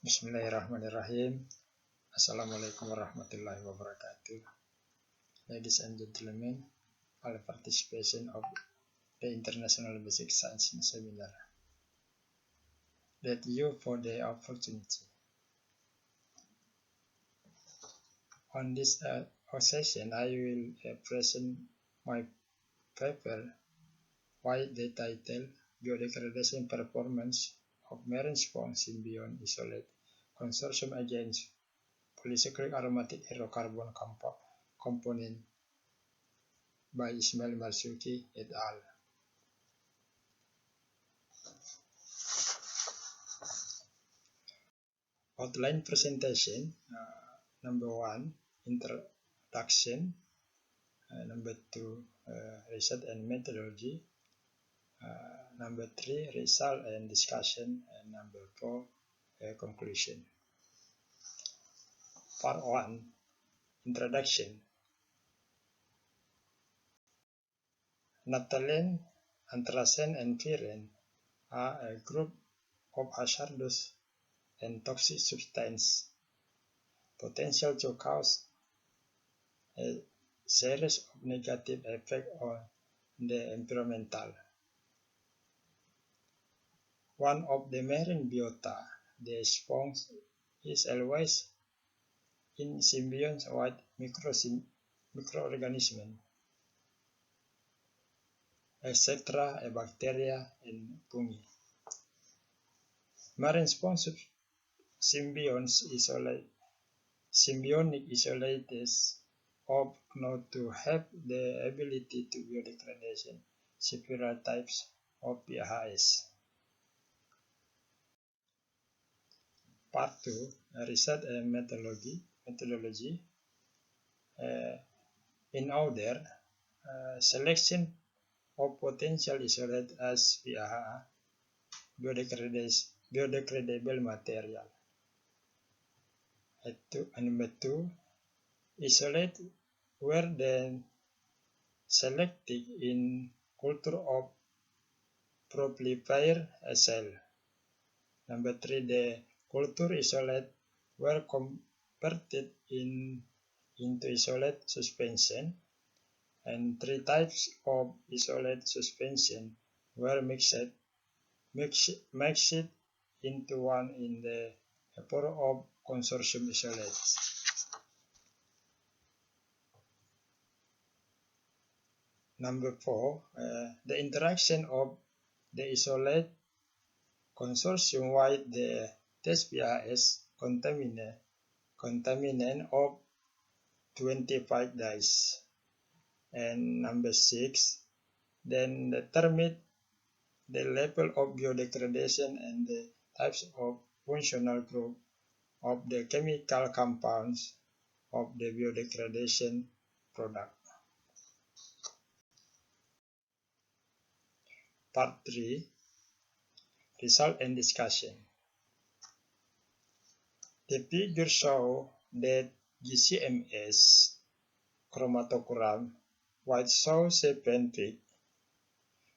Bismillahirrahmanirrahim. Assalamualaikum warahmatullahi wabarakatuh. Ladies and gentlemen, all participation of the International Basic Science Seminar. Thank you for the opportunity. On this session, I will present my paper, why the title Biodegradation Performance of Marine Sponge Symbiont Isolate Consortium Against Polycyclic Aromatic Hydrocarbon Component by Ismail Marzuki et al. Outline presentation. Number 1, introduction. Number 2, research and methodology. Number 3, result and discussion. And number 4, conclusion. Part 1, introduction. Naphthalene, anthracene, and pyrene are a group of hazardous and toxic substances potential to cause a series of negative effects on the environmental. One of the marine biota, the sponge, is always in symbionts with microorganisms, etc., bacteria and fungi. Marine sponge symbionts symbiotic isolators are known to have the ability to biodegradation several types of PHS. Part 2, research and methodology. In order, selection of potential isolate as PHA, biodegradable material. And number 2, isolate were then selected in culture of prolifer cell. Number 3, the culture isolate were converted into isolate suspension, and 3 types of isolate suspension were mixed into one in the form of consortium isolates. Number 4, the interaction of the isolate consortium with the test PHS contaminant of 25 dyes. And number 6, then determine the level of biodegradation and the types of functional group of the chemical compounds of the biodegradation product. Part 3, result and discussion. The figure shows that GCMS chromatogram white shows 7 peak.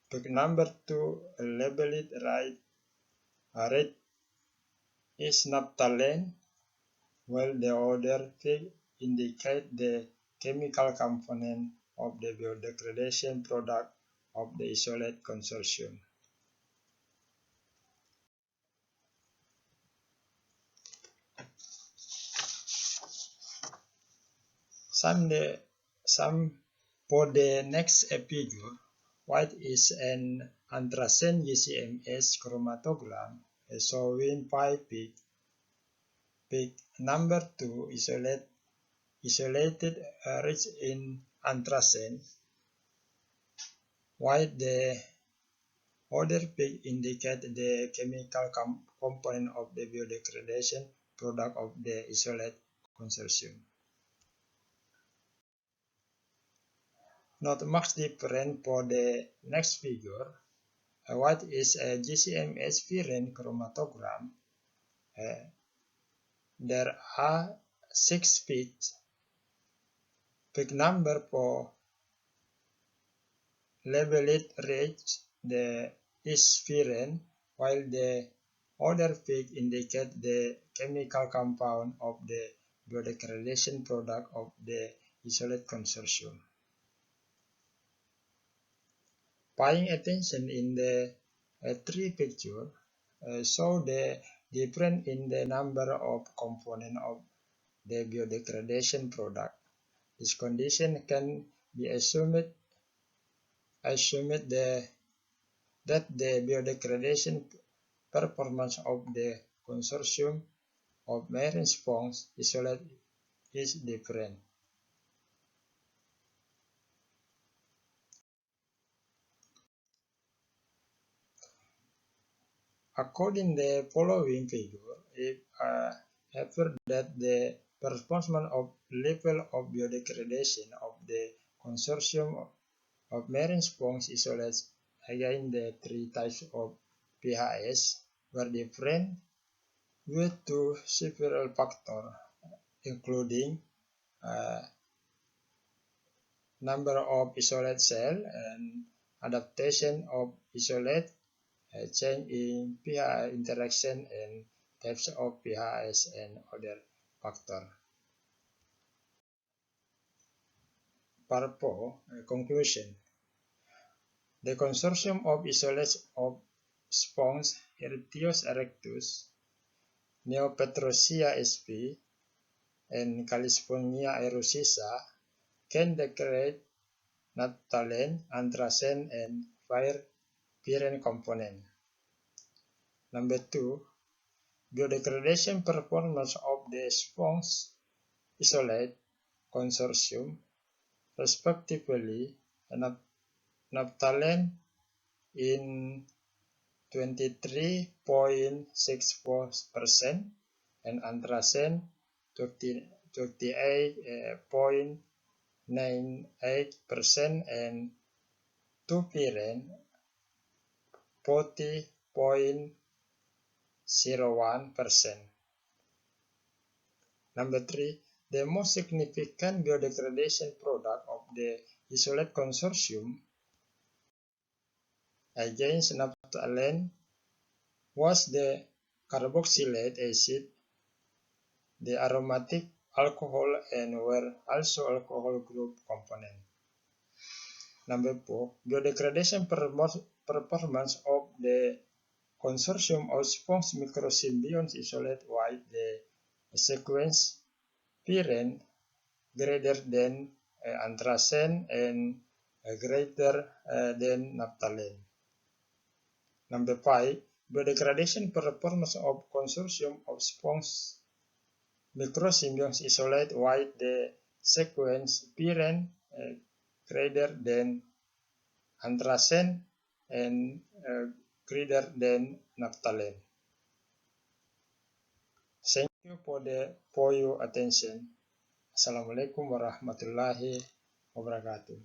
Peak number 2 labeled right. Red is naphthalene, while the other peak indicate the chemical component of the biodegradation product of the isolate consortium. Some for the next figure, white is an anthracene GCMS chromatogram showing 5 peak. Peak number 2 isolated rich in anthracene, while the other peak indicate the chemical component of the biodegradation product of the isolate consortium. Not much different for the next figure. White is a GCMS pyrene chromatogram. There are 6 peaks. Peak number for labeled rich is pyrene, while the Other peak indicate the chemical compound of the biodegradation product of the isolate consortium. Paying attention in the three picture show the difference in the number of components of the biodegradation product. This condition can be assumed that the biodegradation performance of the consortium of marine sponge isolate is different. According to the following figure, if appears that the performance of level of biodegradation of the consortium of marine sponge isolates against the three types of PHS were different due to several factors, including number of isolate cells and adaptation of isolate, change in pH interaction and types of pHs and other factors. Part 4, conclusion. The consortium of isolates of sponge Hirtios erectus, Neopetrosia sp, and Calisponia erosisa can degrade naphthalene, anthracene, and pyrene component. Number 2, biodegradation performance of the sponge isolate consortium, respectively, naphthalene in 23.64% and anthracene 28.98% and 2-pyrene 40.01%. Number 3, the most significant biodegradation product of the isolate consortium against naphthalene was the carboxylate acid, the aromatic alcohol, and were also alcohol group component. Number 4, biodegradation performance of the consortium of sponge microsymbionts isolate with the sequence pyrene greater than anthracene and greater than naphthalene. Number 5, biodegradation performance of consortium of sponge microsymbionts isolate with the sequence pyrene greater than anthracene and greater than naphthalene. Thank you for your attention. Assalamualaikum warahmatullahi wabarakatuh.